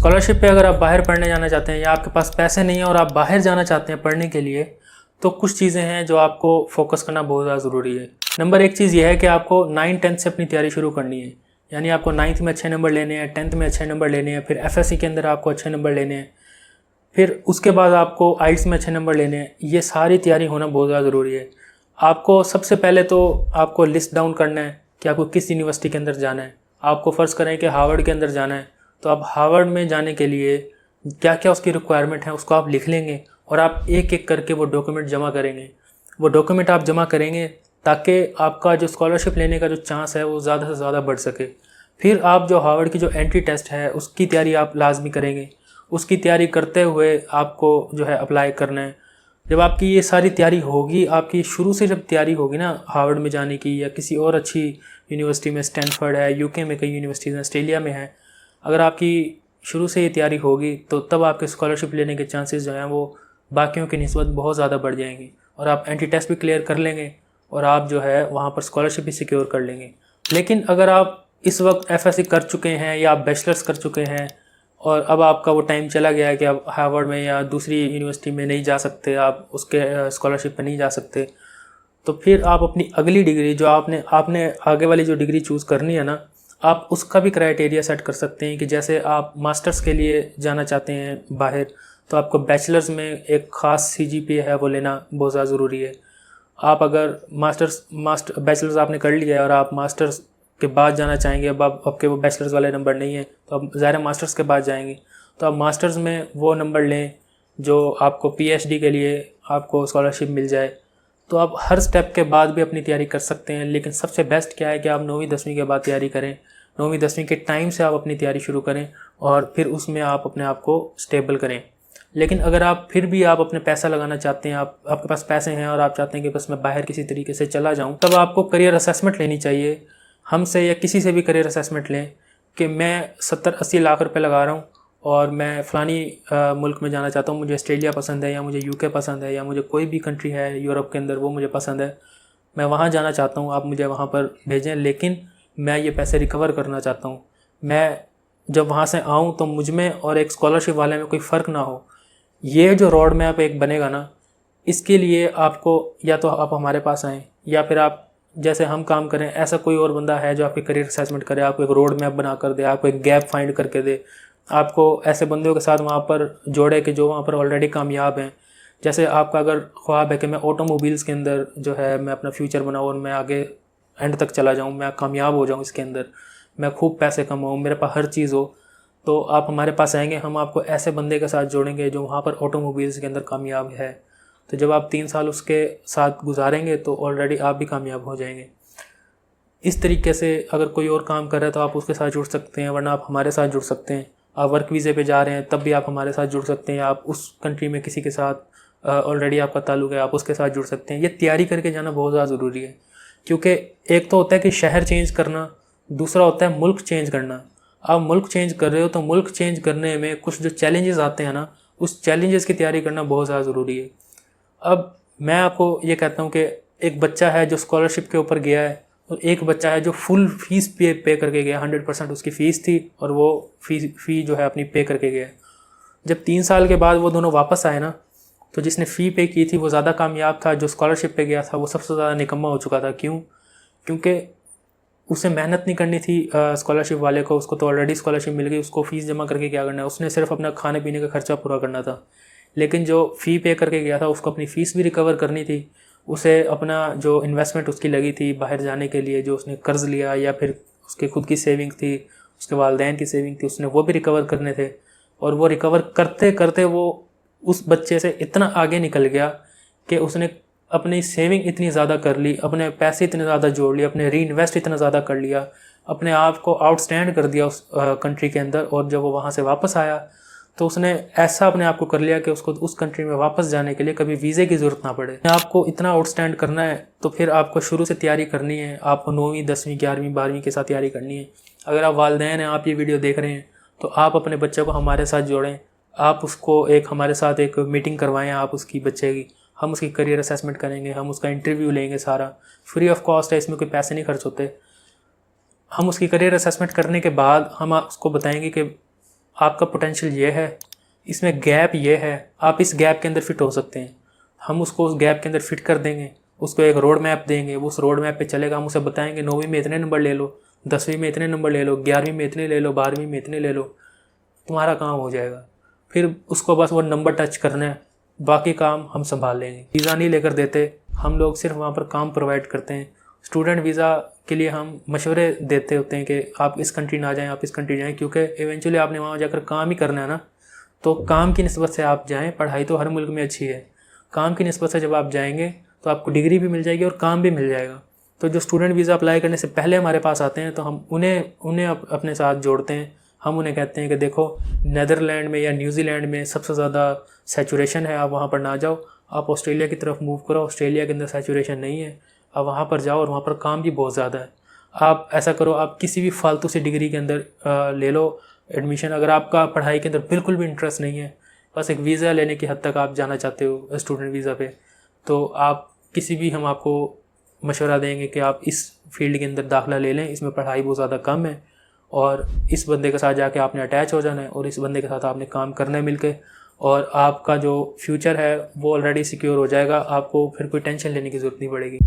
Scholarship पे अगर आप बाहर पढ़ने जाना चाहते हैं या आपके पास पैसे नहीं हैं और आप बाहर जाना चाहते हैं पढ़ने के लिए, तो कुछ चीज़ें हैं जो आपको फोकस करना बहुत ज़्यादा ज़रूरी है। नंबर एक चीज़ ये है कि आपको 9-10 से अपनी तैयारी शुरू करनी है। यानी आपको 9th में अच्छे नंबर लेने हैं, 10th में अच्छे नंबर लेने हैं, फिर एफएससी के अंदर आपको अच्छे नंबर लेने हैं, फिर उसके बाद आपको आइल्स में अच्छे नंबर लेने हैं। ये सारी तैयारी होना बहुत ज़्यादा ज़रूरी है। आपको सबसे पहले तो आपको लिस्ट डाउन करना है कि आपको किस यूनिवर्सिटी के अंदर जाना है। आपको फ़र्ज़ करें कि हार्वर्ड के अंदर जाना है, तो आप हार्वर्ड में जाने के लिए क्या क्या उसकी रिक्वायरमेंट है उसको आप लिख लेंगे और आप एक एक करके वो डॉक्यूमेंट जमा करेंगे। वो डॉक्यूमेंट आप जमा करेंगे ताकि आपका जो स्कॉलरशिप लेने का जो चांस है वो ज़्यादा से ज़्यादा बढ़ सके। फिर आप जो हार्वर्ड की जो एंट्री टेस्ट है उसकी तैयारी आप लाजमी करेंगे। उसकी तैयारी करते हुए आपको जो है अप्लाई करना है। जब आपकी ये सारी तैयारी होगी, आपकी शुरू से जब तैयारी होगी ना हार्वर्ड में जाने की या किसी और अच्छी यूनिवर्सिटी में, स्टैनफोर्ड है, यूके में कई यूनिवर्सिटीज़ हैं, ऑस्ट्रेलिया में है, अगर आपकी शुरू से ये तैयारी होगी तो तब आपके स्कॉलरशिप लेने के चांसेस जो हैं वो बाकियों की निस्बत बहुत ज़्यादा बढ़ जाएंगी और आप एंट्री टेस्ट भी क्लियर कर लेंगे और आप जो है वहाँ पर स्कॉलरशिप भी सिक्योर कर लेंगे। लेकिन अगर आप इस वक्त एफएससी कर चुके हैं या आप बैचलर्स कर चुके हैं और अब आपका वो टाइम चला गया है कि आप हार्वर्ड में या दूसरी यूनिवर्सिटी में नहीं जा सकते, आप उसके स्कॉलरशिप पे नहीं जा सकते, तो फिर आप अपनी अगली डिग्री जो आपने आगे वाली जो डिग्री चूज़ करनी है ना, आप उसका भी क्राइटेरिया सेट कर सकते हैं कि जैसे आप मास्टर्स के लिए जाना चाहते हैं बाहर, तो आपको बैचलर्स में एक ख़ास सीजीपीए है वो लेना बहुत ज़्यादा ज़रूरी है। आप अगर बैचलर्स आपने कर लिया है और आप मास्टर्स के बाद जाना चाहेंगे, अब आपके वो बैचलर्स वाले नंबर नहीं है तो आप ज़ाहिर मास्टर्स के बाद जाएंगे, तो आप मास्टर्स में वो नंबर लें जो आपको पीएचडी के लिए आपको स्कॉलरशिप मिल जाए। तो आप हर स्टेप के बाद भी अपनी तैयारी कर सकते हैं, लेकिन सबसे बेस्ट क्या है कि आप 9वीं 10वीं के बाद तैयारी करें। 9वीं 10वीं के टाइम से आप अपनी तैयारी शुरू करें और फिर उसमें आप अपने आप को स्टेबल करें। लेकिन अगर आप फिर भी आप अपने पैसा लगाना चाहते हैं, आपके पास पैसे हैं और आप चाहते हैं कि बस मैं बाहर किसी तरीके से चला जाऊं, तब आपको करियर असेसमेंट लेनी चाहिए। हमसे या किसी से भी करियर असेसमेंट लें कि मैं 70-80 लाख रुपए लगा रहा हूं और मैं फ़लानी मुल्क में जाना चाहता हूं, मुझे ऑस्ट्रेलिया पसंद है या मुझे यूके पसंद है या मुझे कोई भी कंट्री है यूरोप के अंदर वो मुझे पसंद है, मैं वहाँ जाना चाहता हूँ, आप मुझे वहाँ पर भेजें, लेकिन मैं ये पैसे रिकवर करना चाहता हूँ। मैं जब वहाँ से आऊँ तो मुझ में और एक स्कॉलरशिप वाले में कोई फ़र्क ना हो। ये जो रोड मैप एक बनेगा ना, इसके लिए आपको या तो आप हमारे पास आएँ या फिर आप जैसे हम काम करें ऐसा कोई और बंदा है जो आपके करियर असेसमेंट करे, आपको एक रोड मैप बना कर दे, आपको एक गैप फाइंड करके दे, आपको ऐसे बंदों के साथ वहाँ पर जोड़े कि जो वहाँ पर ऑलरेडी कामयाब हैं। जैसे आपका अगर ख्वाब है कि मैं ऑटोमोबाइल्स के अंदर जो है मैं अपना फ्यूचर बनाऊँ और मैं आगे एंड तक चला जाऊँ, मैं कामयाब हो जाऊँ इसके अंदर, मैं खूब पैसे कमाऊँ, मेरे पास हर चीज़ हो, तो आप हमारे पास आएंगे, हम आपको ऐसे बंदे के साथ जोड़ेंगे जो वहाँ पर ऑटोमोबाइल्स के अंदर कामयाब है। तो जब आप 3 साल उसके साथ गुजारेंगे तो ऑलरेडी आप भी कामयाब हो जाएंगे। इस तरीके से अगर कोई और काम कर रहा है तो आप उसके साथ जुड़ सकते हैं, वरना आप हमारे साथ जुड़ सकते हैं। आप वर्क वीज़े पे जा रहे हैं तब भी आप हमारे साथ जुड़ सकते हैं। आप उस कंट्री में किसी के साथ ऑलरेडी आपका ताल्लुक है, आप उसके साथ जुड़ सकते हैं। ये तैयारी करके जाना बहुत ज़्यादा ज़रूरी है, क्योंकि एक तो होता है कि शहर चेंज करना, दूसरा होता है मुल्क चेंज करना। आप मुल्क चेंज कर रहे हो तो मुल्क चेंज करने में कुछ जो चैलेंजेस आते हैं ना, उस चैलेंजेस की तैयारी करना बहुत ज़्यादा ज़रूरी है। अब मैं आपको ये कहता हूँ कि एक बच्चा है जो स्कॉलरशिप के ऊपर गया है और एक बच्चा है जो फुल फीस पे करके गया, 100% उसकी फ़ीस थी और वो फ़ी जो है अपनी पे करके गया। जब 3 साल के बाद वो दोनों वापस आए ना, तो जिसने फ़ी पे की थी वो ज़्यादा कामयाब था, जो स्कॉलरशिप पे गया था वो सबसे ज़्यादा निकम्मा हो चुका था। क्यों? क्योंकि उसे मेहनत नहीं करनी थी स्कॉलरशिप वाले को, उसको तो ऑलरेडी स्कॉलरशिप मिल गई, उसको फ़ीस जमा करके क्या करना है, उसने सिर्फ अपना खाने पीने का खर्चा पूरा करना था। लेकिन जो फ़ी पे करके गया था उसको अपनी फ़ीस भी रिकवर करनी थी, उसे अपना जो इन्वेस्टमेंट उसकी लगी थी बाहर जाने के लिए, जो उसने कर्ज़ लिया या फिर उसकी खुद की सेविंग थी, उसके वालिदैन की सेविंग थी, उसने वो भी रिकवर करने थे। और वो रिकवर करते करते वो उस बच्चे से इतना आगे निकल गया कि उसने अपनी सेविंग इतनी ज़्यादा कर ली, अपने पैसे इतने ज़्यादा जोड़ लिए, अपने री इन्वेस्ट इतना ज़्यादा कर लिया, अपने आप को आउटस्टैंड कर दिया उस कंट्री के अंदर। और जब वो वहाँ से वापस आया तो उसने ऐसा अपने आप को कर लिया कि उसको उस कंट्री में वापस जाने के लिए कभी वीज़े की ज़रूरत ना पड़े। आपको इतना आउटस्टैंड करना है तो फिर आपको शुरू से तैयारी करनी है, आपको 9वीं 10वीं 11वीं 12वीं के साथ तैयारी करनी है। अगर आप वालिदैन हैं, आप ये वीडियो देख रहे हैं, तो आप अपने बच्चे को हमारे साथ जोड़ें, आप उसको हमारे साथ एक मीटिंग करवाएं, आप उसकी बच्चे की, हम उसकी करियर असेसमेंट करेंगे, हम उसका इंटरव्यू लेंगे, सारा फ्री ऑफ कॉस्ट है, इसमें कोई पैसे नहीं खर्च होते। हम उसकी करियर असेसमेंट करने के बाद हम उसको बताएंगे कि आपका पोटेंशियल ये है, इसमें गैप ये है, आप इस गैप के अंदर फिट हो सकते हैं। हम उसको उस गैप के अंदर फिट कर देंगे, उसको एक रोड मैप देंगे, वो उस रोड मैप पे चलेगा। हम उसे बताएंगे 9वीं में इतने नंबर ले लो, 10वीं में इतने नंबर ले लो, 11वीं में इतने ले लो, 12वीं में इतने ले लो, तुम्हारा काम हो जाएगा। फिर उसको बस वो नंबर टच करना है, बाकी काम हम संभाल लेंगे। वीज़ा नहीं लेकर देते, हम लोग सिर्फ वहाँ पर काम प्रोवाइड करते हैं। स्टूडेंट वीज़ा के लिए हम मशवरे देते होते हैं कि आप इस कंट्री ना जाएं, आप इस कंट्री जाएं, क्योंकि इवेंचुअली आपने वहाँ जाकर काम ही करना है ना। तो काम की निस्बत से आप जाएं, पढ़ाई तो हर मुल्क में अच्छी है, काम की निस्बत से जब आप जाएंगे तो आपको डिग्री भी मिल जाएगी और काम भी मिल जाएगा। तो जो स्टूडेंट वीज़ा अप्लाई करने से पहले हमारे पास आते हैं तो हम उन्हें अपने साथ जोड़ते हैं। हम उन्हें कहते हैं कि देखो, नीदरलैंड में या न्यूजीलैंड में सबसे ज़्यादा सैचुरेशन है, आप वहाँ पर ना जाओ, आप ऑस्ट्रेलिया की तरफ मूव करो। ऑस्ट्रेलिया के अंदर सैचुरेशन नहीं है, आप वहाँ पर जाओ और वहाँ पर काम भी बहुत ज़्यादा है। आप ऐसा करो, आप किसी भी फालतू से डिग्री के अंदर ले लो एडमिशन। अगर आपका पढ़ाई के अंदर बिल्कुल भी इंटरेस्ट नहीं है, बस एक वीज़ा लेने की हद तक आप जाना चाहते हो स्टूडेंट वीज़ा पे, तो आप किसी भी, हम आपको मशवरा देंगे कि आप इस फील्ड के अंदर दाखिला ले लें, इसमें पढ़ाई बहुत ज़्यादा कम है और इस बंदे के साथ जाके आपने अटैच हो जाना है और इस बंदे के साथ आपने काम करना है मिलके, और आपका जो फ्यूचर है वो ऑलरेडी सिक्योर हो जाएगा। आपको फिर कोई टेंशन लेने की ज़रूरत नहीं पड़ेगी।